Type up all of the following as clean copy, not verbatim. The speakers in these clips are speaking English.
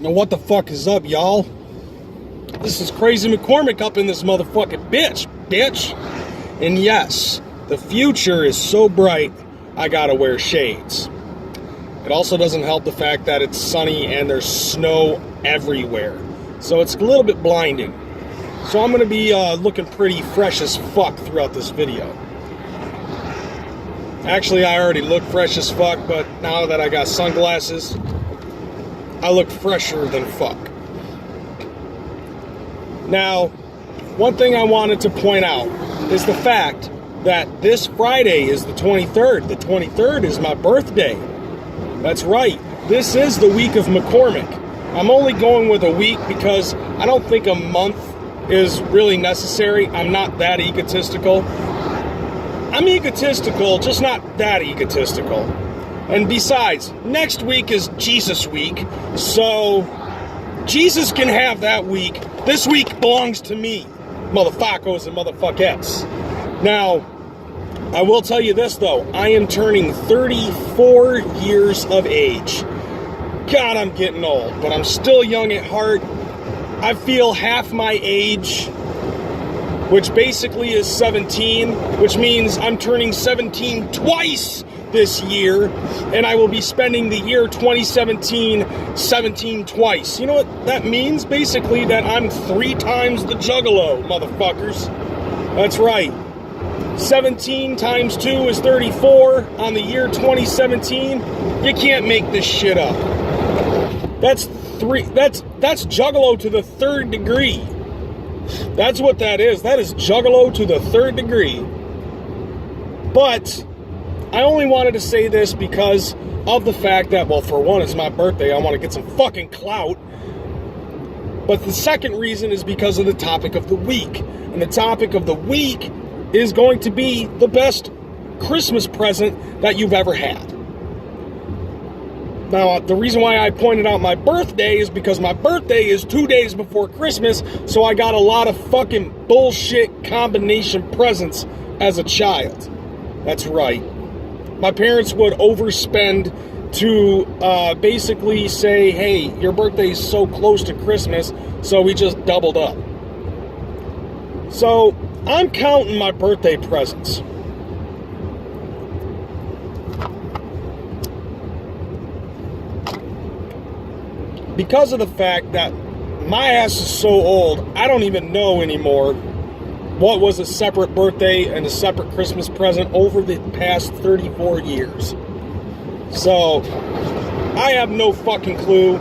Now what the fuck is up, y'all? This is Kreyz McKormik up in this motherfucking bitch. And yes, the future is so bright, I gotta wear shades. It also doesn't help the fact that it's sunny and there's snow everywhere. So it's a little bit blinding. So I'm gonna be looking pretty fresh as fuck throughout this video. Actually, I already look fresh as fuck, but now that I got sunglasses, I look fresher than fuck. Now, one thing I wanted to point out is the fact that this Friday is the 23rd. The 23rd is my birthday. That's right. This is the week of McKormik. I'm only going with a week because I don't think a month is really necessary. I'm not that egotistical. I'm egotistical, just not that egotistical. And besides, next week is Jesus week, so Jesus can have that week. This week belongs to me, motherfuckers and motherfuckettes. Now, I will tell you this though, I am turning 34 years of age. God, I'm getting old, but I'm still young at heart. I feel half my age, which basically is 17, which means I'm turning 17 twice this year, and I will be spending the year 2017 17 twice. You know what that means? Basically that I'm 3 times the juggalo, motherfuckers. That's right. 17 times 2 is 34 on the year 2017. You can't make this shit up. That's juggalo to the 3rd degree. That's what that is. That is juggalo to the 3rd degree. But I only wanted to say this because of the fact that, well, for one, it's my birthday. I want to get some fucking clout. But the second reason is because of the topic of the week. And the topic of the week is going to be the best Christmas present that you've ever had. Now, the reason why I pointed out my birthday is because my birthday is 2 days before Christmas, so I got a lot of fucking bullshit combination presents as a child. That's right. My parents would overspend to basically say, hey, your birthday is so close to Christmas, so we just doubled up. So, I'm counting my birthday presents. Because of the fact that my ass is so old, I don't even know anymore what was a separate birthday and a separate Christmas present over the past 34 years. So, I have no fucking clue.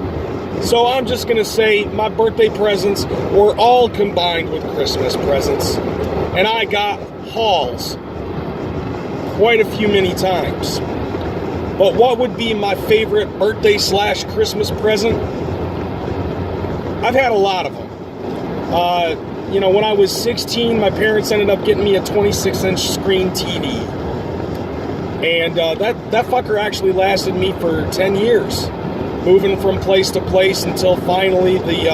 So I'm just going to say my birthday presents were all combined with Christmas presents. And I got hauls quite a few many times. But what would be my favorite birthday / Christmas present? I've had a lot of them. You know, when I was 16, my parents ended up getting me a 26-inch screen TV. And that fucker actually lasted me for 10 years. Moving from place to place until finally the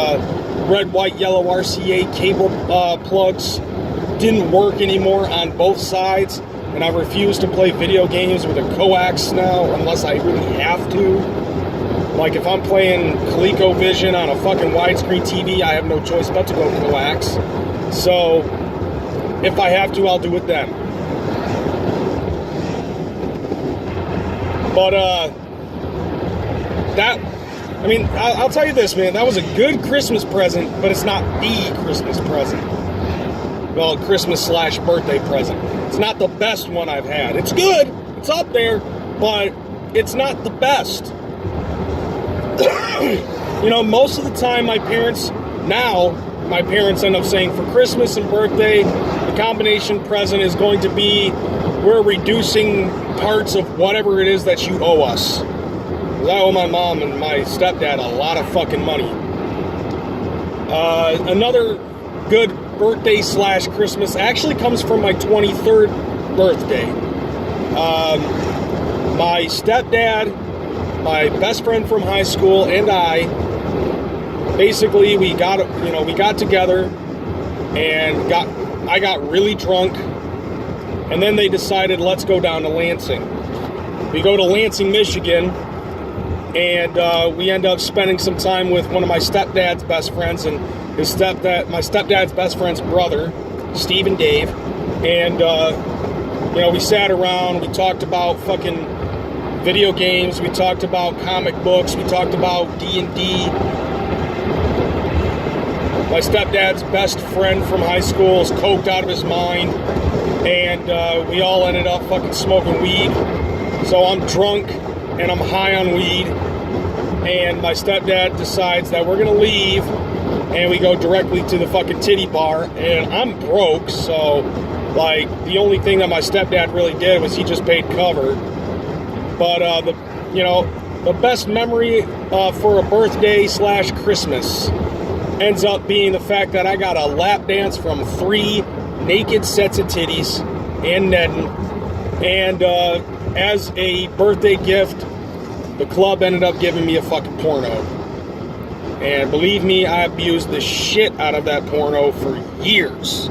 red, white, yellow RCA cable plugs didn't work anymore on both sides. And I refuse to play video games with a coax now unless I really have to. Like if I'm playing ColecoVision on a fucking widescreen TV, I have no choice but to go coax. So if I have to, I'll do it then. But I'll tell you this, man, that was a good Christmas present, but it's not the Christmas present. Well, Christmas / birthday present. It's not the best one I've had. It's good, it's up there, but it's not the best. You know, most of the time my parents end up saying for Christmas and birthday, the combination present is going to be, we're reducing parts of whatever it is that you owe us. Because I owe my mom and my stepdad a lot of fucking money. Another good birthday / Christmas actually comes from my 23rd birthday. My stepdad, my best friend from high school, and I got together and I got really drunk, and then they decided let's go down to Lansing. We go to Lansing, Michigan, and we end up spending some time with one of my stepdad's best friends and my stepdad's best friend's brother, Steve and Dave, and we sat around, we talked about fucking video games, we talked about comic books, we talked about D&D. My stepdad's best friend from high school is coked out of his mind, and we all ended up fucking smoking weed. So I'm drunk and I'm high on weed, and my stepdad decides that we're gonna leave, and we go directly to the fucking titty bar, and I'm broke, so like the only thing that my stepdad really did was he just paid cover. But the best memory for a birthday / Christmas ends up being the fact that I got a lap dance from 3 naked sets of titties and Nedden, and as a birthday gift, the club ended up giving me a fucking porno. And believe me, I abused the shit out of that porno for years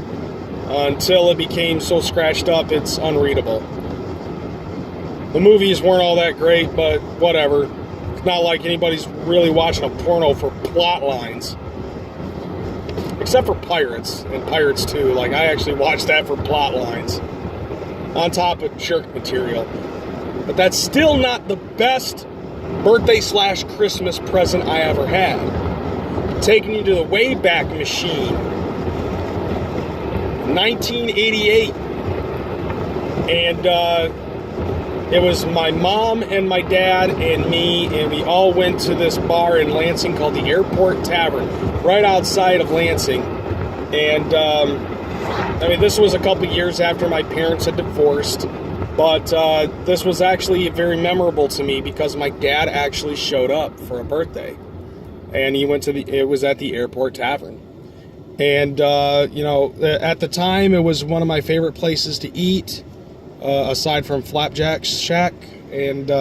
until it became so scratched up it's unreadable. The movies weren't all that great, but whatever. It's not like anybody's really watching a porno for plot lines. Except for Pirates and Pirates 2. Like, I actually watched that for plot lines. On top of jerk material. But that's still not the best birthday / Christmas present I ever had. Taking you to the Wayback Machine. 1988. And, it was my mom and my dad and me, and we all went to this bar in Lansing called the Airport Tavern, right outside of Lansing. And, this was a couple years after my parents had divorced, but this was actually very memorable to me because my dad actually showed up for a birthday. And he went to it was at the Airport Tavern. And, at the time, it was one of my favorite places to eat. Aside from Flapjack Shack, and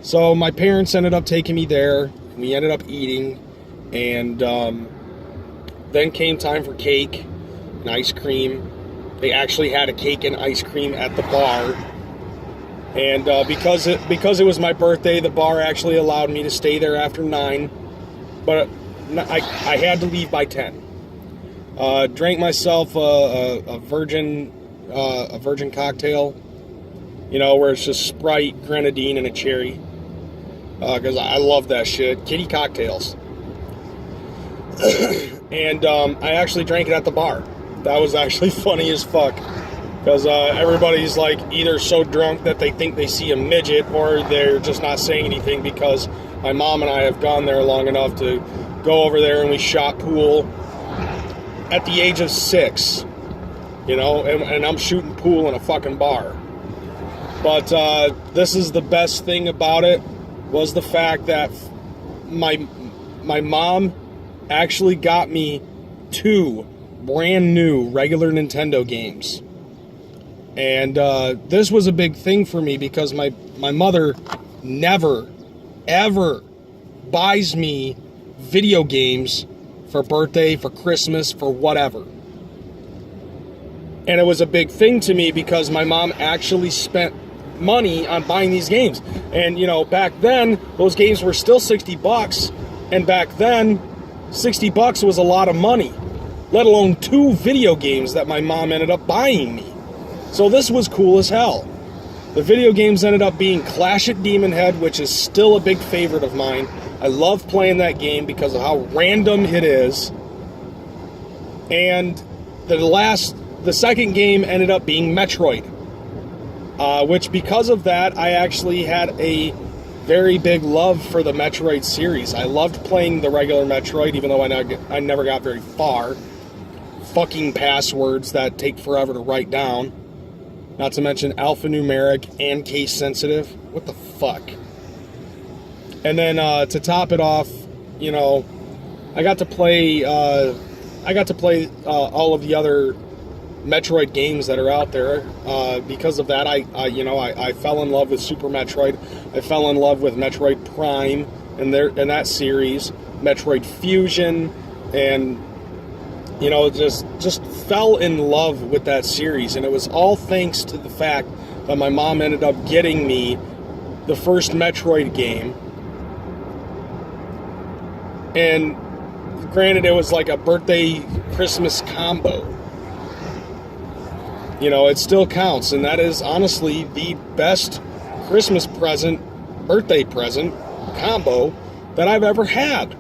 so my parents ended up taking me there. We ended up eating, and then came time for cake and ice cream. They actually had a cake and ice cream at the bar, and because it was my birthday, the bar actually allowed me to stay there after 9, but I had to leave by 10. Drank myself a virgin cocktail, where it's just Sprite, grenadine, and a cherry, because I love that shit. Kitty cocktails. And I actually drank it at the bar. That was actually funny as fuck, because everybody's like either so drunk that they think they see a midget, or they're just not saying anything because my mom and I have gone there long enough to go over there, and we shot pool at the age of 6. And I'm shooting pool in a fucking bar. But this is the best thing about it, was the fact that my mom actually got me 2 brand new regular Nintendo games. And this was a big thing for me because my mother never, ever buys me video games for birthday, for Christmas, for whatever. And it was a big thing to me because my mom actually spent money on buying these games. And, back then, those games were still $60. And back then, $60 was a lot of money. Let alone 2 video games that my mom ended up buying me. So this was cool as hell. The video games ended up being Clash at Demon Head, which is still a big favorite of mine. I love playing that game because of how random it is. And the second game ended up being Metroid, which because of that, I actually had a very big love for the Metroid series. I loved playing the regular Metroid, even though I never got very far. Fucking passwords that take forever to write down. Not to mention alphanumeric and case sensitive. What the fuck? And then to top it off, I got to play all of the other Metroid games that are out there. Because of that, I fell in love with Super Metroid. I fell in love with Metroid Prime and that series, Metroid Fusion, and just fell in love with that series. And it was all thanks to the fact that my mom ended up getting me the first Metroid game, And granted, it was like a birthday Christmas combo. You know, it still counts, and that is honestly the best Christmas present, birthday present combo that I've ever had.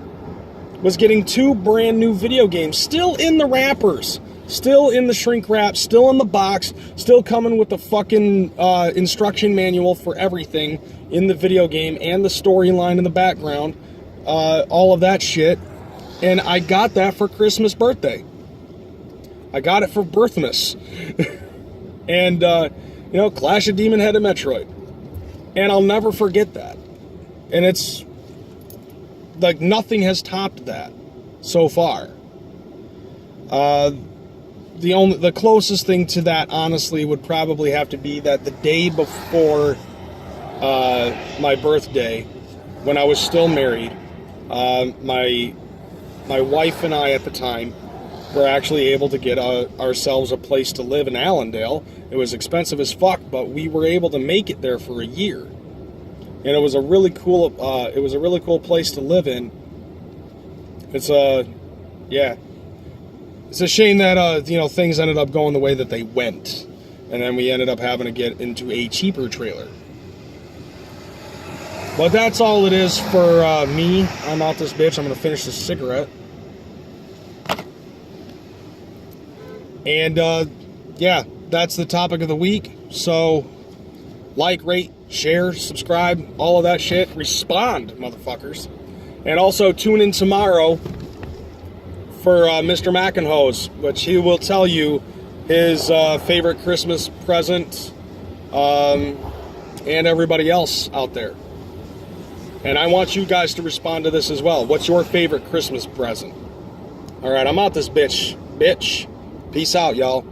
Was getting 2 brand new video games, still in the wrappers, still in the shrink wrap, still in the box, still coming with the fucking instruction manual for everything in the video game and the storyline in the background, all of that shit. And I got that for Christmas birthday. I got it for Birthmas. And, you know, Clash of Demon Head and Metroid. And I'll never forget that. And it's like nothing has topped that so far. The closest thing to that, honestly, would probably have to be that the day before my birthday, when I was still married, my wife and I at the time were actually able to get ourselves a place to live in Allendale. It was expensive as fuck, but we were able to make it there for a year. And it was a really cool place to live in. It's It's a shame that you know, things ended up going the way that they went, and then we ended up having to get into a cheaper trailer. But that's all it is for me. I'm out this bitch. I'm gonna finish this cigarette. And yeah, that's the topic of the week. So like, rate, share, subscribe, all of that shit. Respond, motherfuckers. And also tune in tomorrow for Mr. McInhose, which he will tell you his favorite Christmas present, and everybody else out there. And I want you guys to respond to this as well. What's your favorite Christmas present? All right, I'm out this bitch. Peace out, y'all.